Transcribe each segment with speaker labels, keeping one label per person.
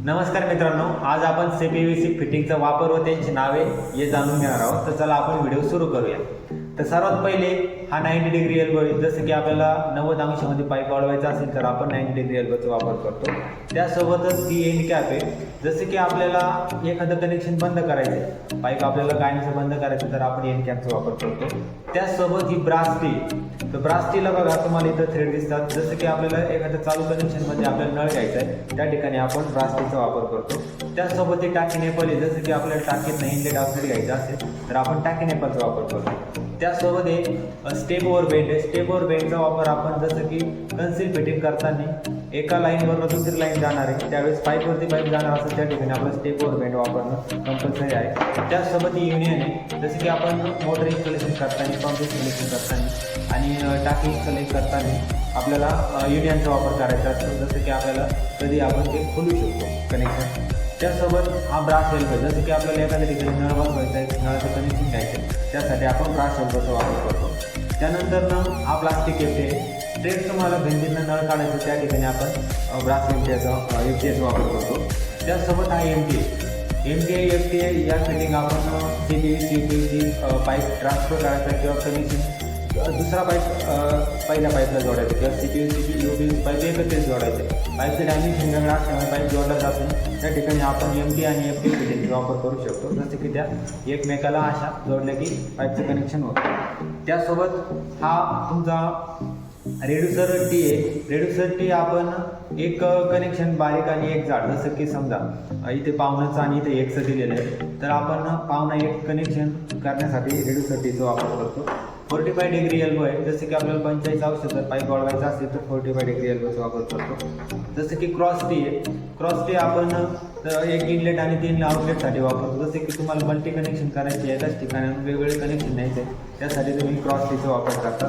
Speaker 1: नमस्कार मित्रांनो, आज आपण CPVC फिटिंगचा वापर व त्यांची नावे हे जाणून घेणार आहोत. तर चला आपण व्हिडिओ सुरू करूया. तर सर्वात पहिले हा 90 डिग्री एल्बो आहे. जसं की आपल्याला 90 अंशामध्ये पाईप वाढवायचा असेल तर आपण 90 डिग्री एल्बोचा वापर करतो. त्यासोबतच ही एंड कॅप आहे. जसं की आपल्याला एखादं कनेक्शन बंद करायचं आहे, पाईप आपल्याला कायमचं बंद करायचं तर आपण एंड कॅपचा वापर करतो. त्यासोबत ही ब्रास टी. तर ब्रास टीला बघा तुम्हाला इथं थ्रेड दिसतात. जसं की आपल्याला एखाद्या चालू कनेक्शनमध्ये आपल्याला नळ घ्यायचा आहे त्या ठिकाणी आपण ब्रास टीचा वापर करतो. त्यासोबत ते टाकी नेपाल आहे. जसं की आपल्याला टाकीत इनलेट आउटलेट घ्यायचं असेल तर आपण टाकी नेपालचा वापर करतो. त्यासोबत हे स्टेप ओव्हर बेंड आहे. स्टेप ओव्हर बेंडचा वापर आपण जसं की कन्सिल फिटिंग करताना एका लाईनवर दुसरी लाईन जाणार आहे त्यावेळेस पाईपवरती पाईप जाणार असेल त्या ठिकाणी आपलं स्टेप ओव्हर बेंड वापरणं कंपल्सरी आहे. त्यासोबत ही युनियन आहे. जसं की आपण मोटर इन्स्टॉलेशन करताना, पंप इन्स्टॉलेशन करताना आणि टाकी इन्स्टॉलेशन करताना आपल्याला युनियनचा वापर करायचा असतो. जसं की आपल्याला कधी आपण ते खोलू शकतो कनेक्शन. त्यासोबत हा ब्रास एल्बो. जसं की आपल्याला एखाद्या ठिकाणी नळ बसवायचा आहे, नळाचं कनेक्शन घ्यायचं आहे त्यासाठी आपण ब्रास एल्बोचा वापर करतो. त्यानंतर हा प्लास्टिक एफटी आहे. स्ट्रेट तुम्हाला भिंतींना नळ काढायचं त्या ठिकाणी आपण ब्रास एफटीचा वापर करतो. त्यासोबत हा MTA या फिटिंग आपण CPVC पाईप ट्रान्सफर करायचा किंवा कनेक्शन दुसरा पाईप पहिल्या पाईपला जोडायचं किंवा CPVC UPVC पाईप एकत्रित जोडायचे. पाईपचे डायमेन्शन वेगळा असल्यामुळे पाईप जोडला जात नाही त्या ठिकाणी आपण MTA आणि FTA फिटिंगचा वापर करू शकतो. जसं की त्या एकमेकाला अशा जोडल्या की पाईपचं कनेक्शन होतं. त्यासोबत हा तुमचा रेड्युसर टी आहे. रेड्युसर टी आपण एक कनेक्शन बारीक आणि एक जाड. जसं की समजा इथे पावनाचं आणि इथे एकचं दिलेलं आहे तर आपण पावना एक कनेक्शन करण्यासाठी रेड्युसर टीचा वापर करतो. 45 डिग्री एल्बो आहे. जसं की आपल्याला 45 अंश जर पाईप वाढवायचा असेल तर 45 डिग्री एल्बोचा वापर करतो. जसं की क्रॉस टी आहे. क्रॉस टी आपण एक इनलेट आणि 3 आउटलेटसाठी वापरतो. जसे की तुम्हाला मल्टी कनेक्शन करायचे एकाच ठिकाणी वेगवेगळे कनेक्शन न्यायचे त्यासाठी तुम्ही क्रॉस टीचा वापर करता.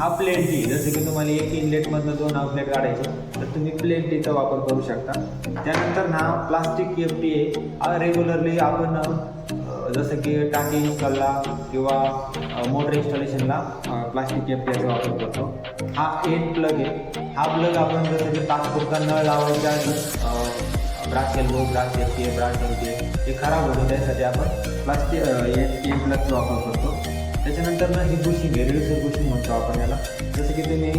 Speaker 1: हा प्लेन टी. जसे की तुम्हाला एक इनलेटमधनं 2 आउटलेट काढायचे तर तुम्ही प्लेन टीचा वापर करू शकता. त्यानंतर हा प्लास्टिक FT आहे. हा रेग्युलरली आपण जसं की टाकी इन्स्टॉलला किंवा मोटर इन्स्टॉलेशनला प्लास्टिक FTचा वापर करतो. हा एंड प्लग आहे. हा प्लग आपण जसं की तात्पुरता नळ लावायच्या brass elbow, brass FT, brass MTA हे खराब होतं त्यासाठी आपण प्लास्टिक एंड प्लगचा वापर करतो. त्याच्यानंतर ही बुशिंग आहे. रेड्युसर बुशिंग म्हणतो आपण याला. जसं की तुम्ही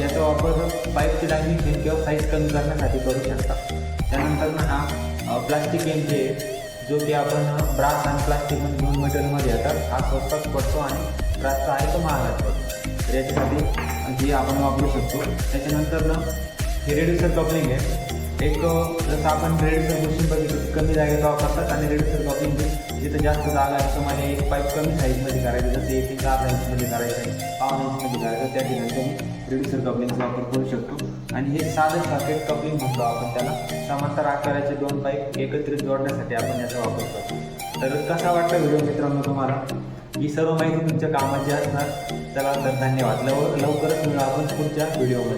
Speaker 1: याचा वापर पाईपची डायमेन्शन किंवा साईज कमी करण्यासाठी करू शकता. त्यानंतर हा प्लास्टिक MTA आहे जो की आपण ब्रास आणि प्लास्टिकमध्ये 2 मटेरियलमध्ये येतात. हा स्वस्तात पडतो आणि ब्रासचा आहे तो महागात पडतो. तर याच्यासाठी ही आपण वापरू शकतो. त्याच्यानंतर हे रेड्युसर कपलिंग आहे. एक जसं आपण रेड्युसर बुशिंग बघितलं कमी जागेचा वापरतात आणि रेड्युसर कपलिंग जिथं जास्त जागा आहे तुम्हाला एक पाईप कमी साईजमध्ये करायचं जसं 1 इंच 4 इंचमध्ये करायचं आहे, 5 इंचमध्ये करायचं त्या ठिकाणी तुम्ही रेड्युसर कपलिंगचा वापर करू शकतो. आणि हे साधं सॉकेट कपलिंग म्हणतो आपण त्याला. समांतर आकाराचे 2 पाईप एकत्रित जोडण्यासाठी आपण याचा वापर करतो. तर कसा वाटतं व्हिडिओ मित्रांनो तुम्हाला? ही सर्व माहिती तुमच्या कामाची असणार. चला तर धन्यवाद. लवकरच मिळू आपण पुढच्या व्हिडिओमध्ये.